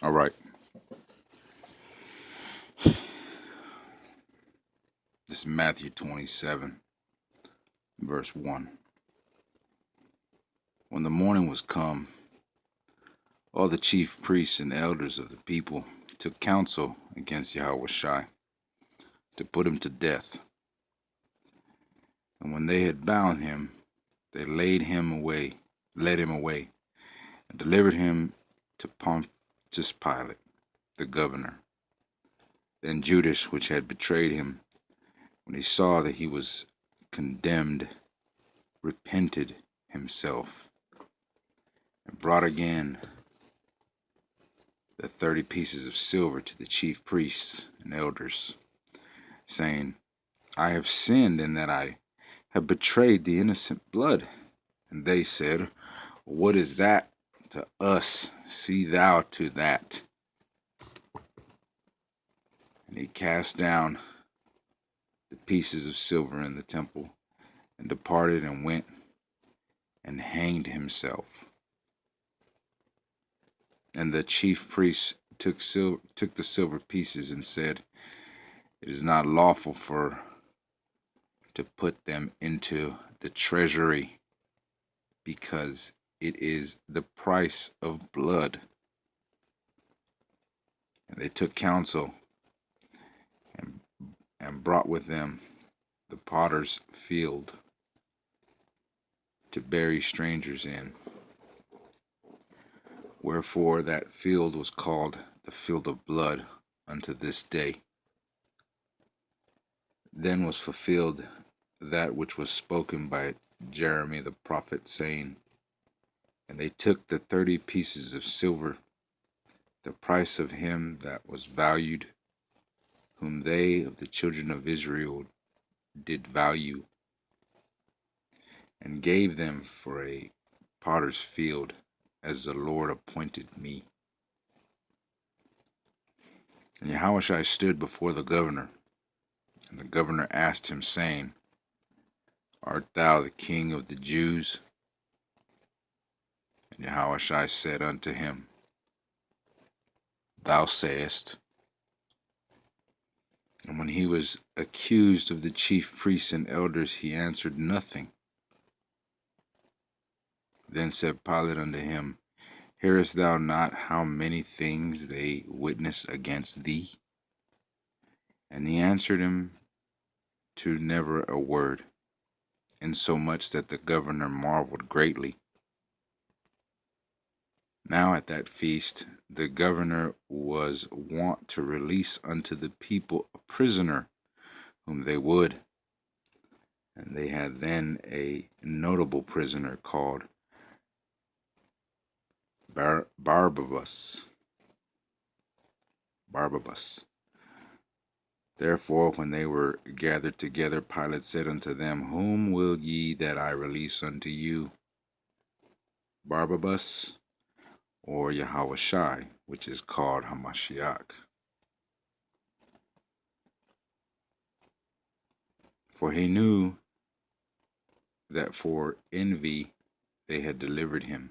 All right. This is Matthew 27, verse 1. When the morning was come, all the chief priests and elders of the people took counsel against Yahawashi to put him to death. And when they had bound him, they led him away, and delivered him to Pontius Pilate, the governor. Then Judas, which had betrayed him, when he saw that he was condemned, repented himself, and brought again the 30 pieces of silver to the chief priests and elders, saying, I have sinned in that I have betrayed the innocent blood. And they said, What is that to us? See thou to that. And he cast down the pieces of silver in the temple, and departed and went and hanged himself. And the chief priests took the silver pieces and said, It is not lawful to put them into the treasury, because it is the price of blood. And they took counsel and brought with them the potter's field to bury strangers in. Wherefore that field was called the field of blood unto this day. Then was fulfilled that which was spoken by Jeremy the prophet, saying, And they took the 30 pieces of silver, the price of him that was valued, whom they of the children of Israel did value, and gave them for a potter's field, as the Lord appointed me. And Yahawashi stood before the governor, and the governor asked him, saying, Art thou the king of the Jews? And Yahawashi said unto him, Thou sayest. And when he was accused of the chief priests and elders, he answered nothing. Then said Pilate unto him, Hearest thou not how many things they witness against thee? And he answered him to never a word, insomuch that the governor marveled greatly. Now at that feast the governor was wont to release unto the people a prisoner whom they would. And they had then a notable prisoner called Barabbas. Therefore, when they were gathered together, Pilate said unto them, Whom will ye that I release unto you, Barabbas, or Yahawashi, which is called Hamashiach? For he knew that for envy they had delivered him.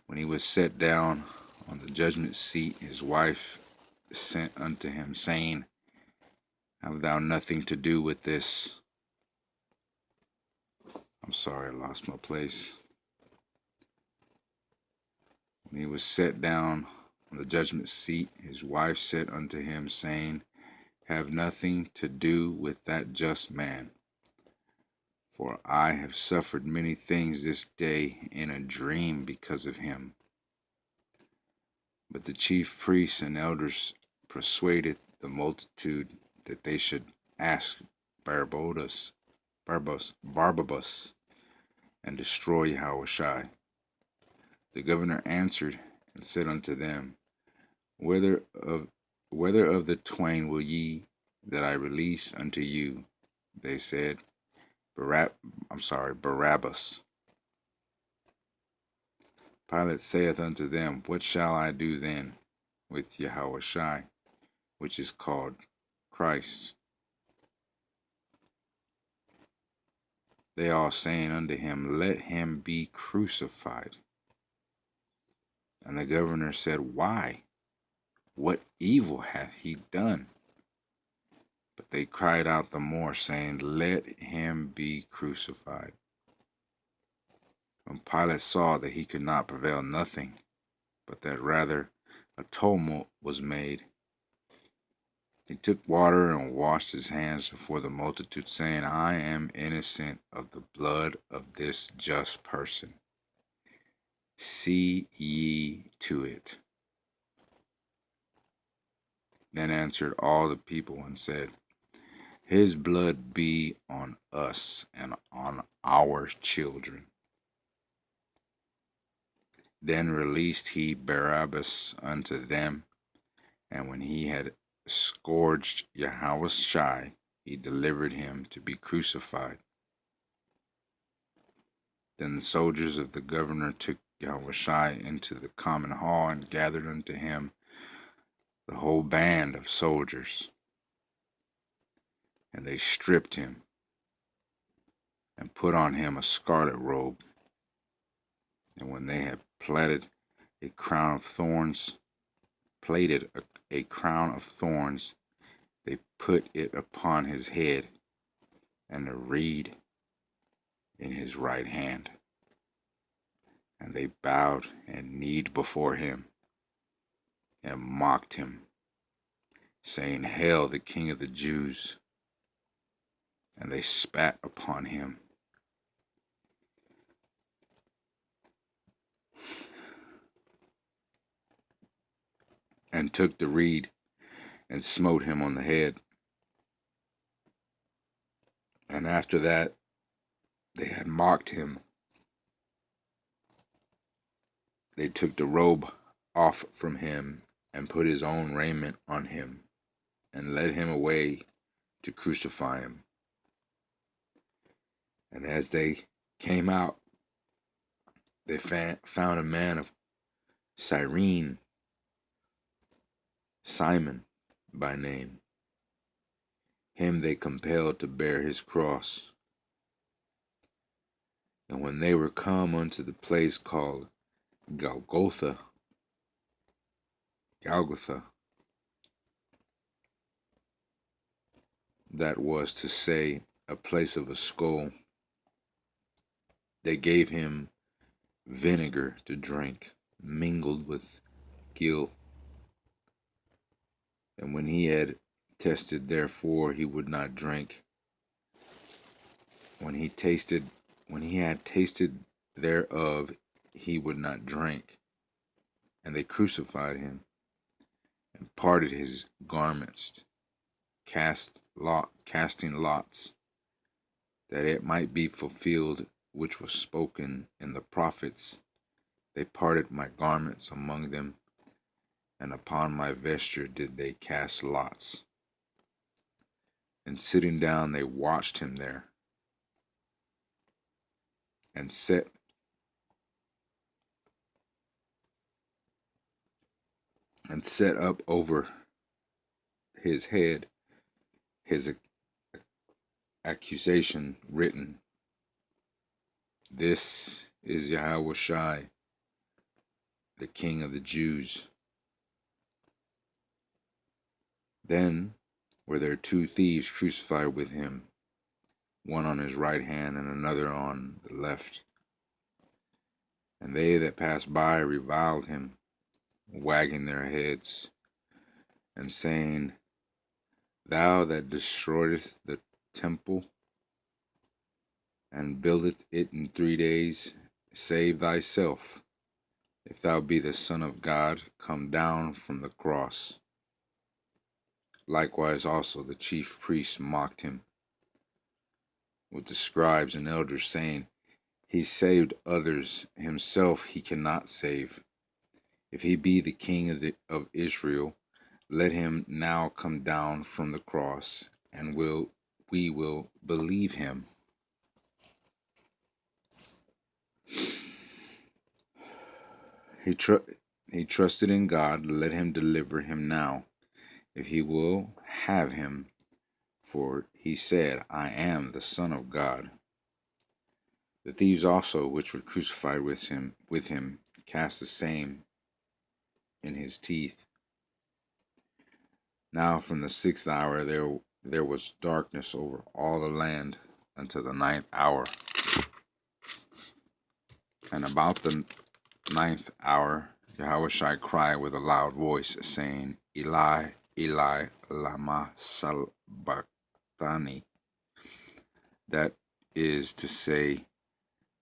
When he was set down on the judgment seat, his wife sent unto him, saying, Have thou nothing to do with this? I'm sorry, I lost my place. When he was set down on the judgment seat, his wife said unto him, saying, Have nothing to do with that just man, for I have suffered many things this day in a dream because of him. But the chief priests and elders persuaded the multitude that they should ask Barabbas, and destroy Yahawashi. The governor answered and said unto them, Whether of the twain will ye that I release unto you? They said, Barabbas. Pilate saith unto them, What shall I do then with Yahawashi, which is called Christ? They all saying unto him, Let him be crucified. And the governor said, Why? What evil hath he done? But they cried out the more, saying, Let him be crucified. When Pilate saw that he could not prevail nothing, but that rather a tumult was made, he took water and washed his hands before the multitude, saying, I am innocent of the blood of this just person. See ye to it. Then answered all the people and said, His blood be on us and on our children. Then released he Barabbas unto them, and when he had scourged YAHAWASHI, he delivered him to be crucified. Then the soldiers of the governor took YAHAWASHI into the common hall, and gathered unto him the whole band of soldiers. And they stripped him, and put on him a scarlet robe. And when they had plaited a crown of thorns, they put it upon his head, and a reed in his right hand. And they bowed and kneed before him, and mocked him, saying, Hail the King of the Jews! And they spat upon him. And took the reed, and smote him on the head. And after that they had mocked him, they took the robe off from him, and put his own raiment on him, and led him away to crucify him. And as they came out, they found a man of Cyrene, Simon by name. Him they compelled to bear his cross. And when they were come unto the place called Golgotha, that was to say, a place of a skull, they gave him vinegar to drink, mingled with gall. And when he had tasted therefore, he would not drink. When he had tasted thereof, he would not drink. And they crucified him, and parted his garments, casting lots, that it might be fulfilled which was spoken in the prophets. They parted my garments among them, and upon my vesture did they cast lots. And sitting down, they watched him there, and set up over his head his accusation written, This is YAHAWASHI, the King of the Jews. Then were there two thieves crucified with him, one on his right hand and another on the left. And they that passed by reviled him, wagging their heads, and saying, Thou that destroyest the temple, and buildeth it in 3 days, save thyself. If thou be the Son of God, come down from the cross. Likewise also the chief priests mocked him with the scribes and elders, saying, He saved others, himself he cannot save. If he be the King of Israel, let him now come down from the cross, and we will believe him. He trusted in God, let him deliver him now, if he will have him. For he said, I am the Son of God. The thieves also, which were crucified with him, cast the same in his teeth. Now from the 6th hour there was darkness over all the land until the 9th hour. And about the 9th hour, Yahawashi cried with a loud voice, saying, Eli, Eli, lama sabachthani. That is to say,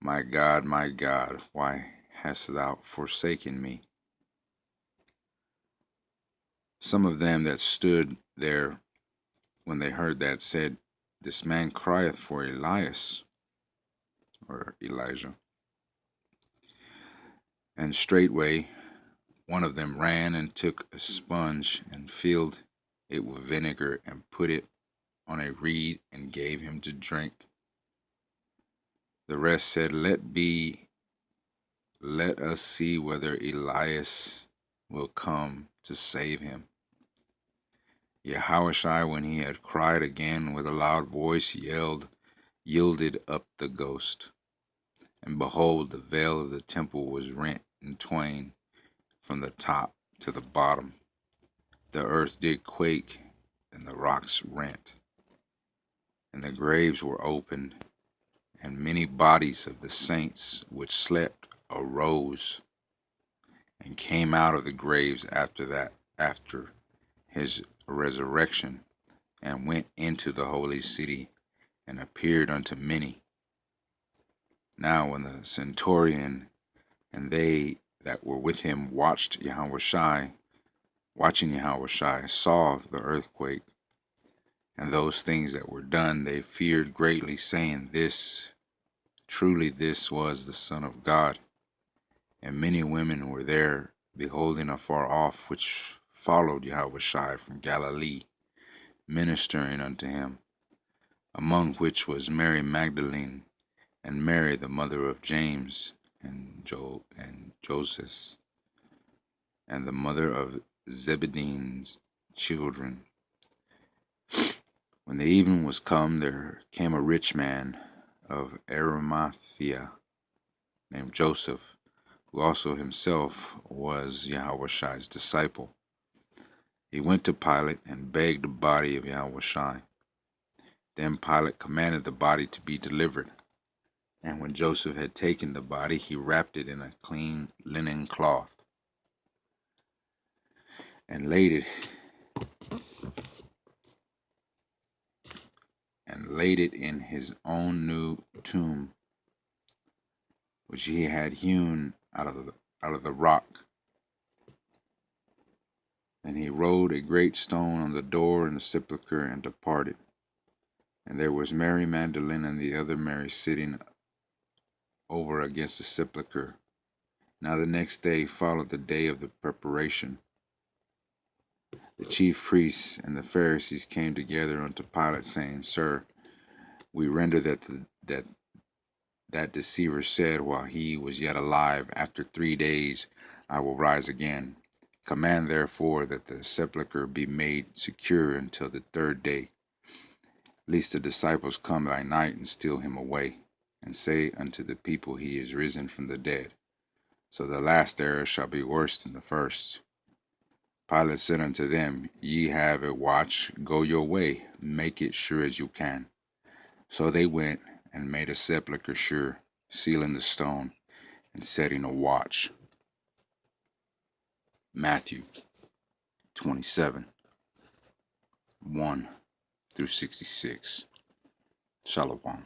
my God, why hast thou forsaken me? Some of them that stood there when they heard that said, This man crieth for Elias, or Elijah. And straightway one of them ran and took a sponge and filled it with vinegar and put it on a reed and gave him to drink. The rest said, Let us see whether Elias will come to save him. Yahawashi, when he had cried again with a loud voice, yielded up the ghost. And behold, the veil of the temple was rent in twain from the top to the bottom. The earth did quake, and the rocks rent, and the graves were opened, and many bodies of the saints which slept arose, and came out of the graves after his resurrection, and went into the holy city, and appeared unto many. Now when the centurion and they that were with him watching Yahawashi, saw the earthquake, and those things that were done, they feared greatly, saying, Truly this was the Son of God. And many women were there, beholding afar off, which followed Yahawashi from Galilee, ministering unto him, among which was Mary Magdalene, and Mary the mother of James, and Joseph, and the mother of Zebedee's children. When the evening was come, there came a rich man of Arimathea, named Joseph, who also himself was Yahawashi's disciple. He went to Pilate and begged the body of Yahawashi. Then Pilate commanded the body to be delivered. And when Joseph had taken the body, he wrapped it in a clean linen cloth, and laid it in his own new tomb, which he had hewn out of the rock. And he rolled a great stone on the door in the sepulchre, and departed. And there was Mary Magdalene and the other Mary sitting over against the sepulchre. Now the next day followed the day of the preparation. The chief priests and the Pharisees came together unto Pilate, saying, Sir, we render that deceiver said while he was yet alive, After 3 days I will rise again. Command therefore that the sepulchre be made secure until the 3rd day, lest the disciples come by night and steal him away, and say unto the people, He is risen from the dead. So the last error shall be worse than the first. Pilate said unto them, Ye have a watch, go your way, make it sure as you can. So they went and made a sepulchre sure, sealing the stone, and setting a watch. Matthew 27, 1 through 66. Shalom.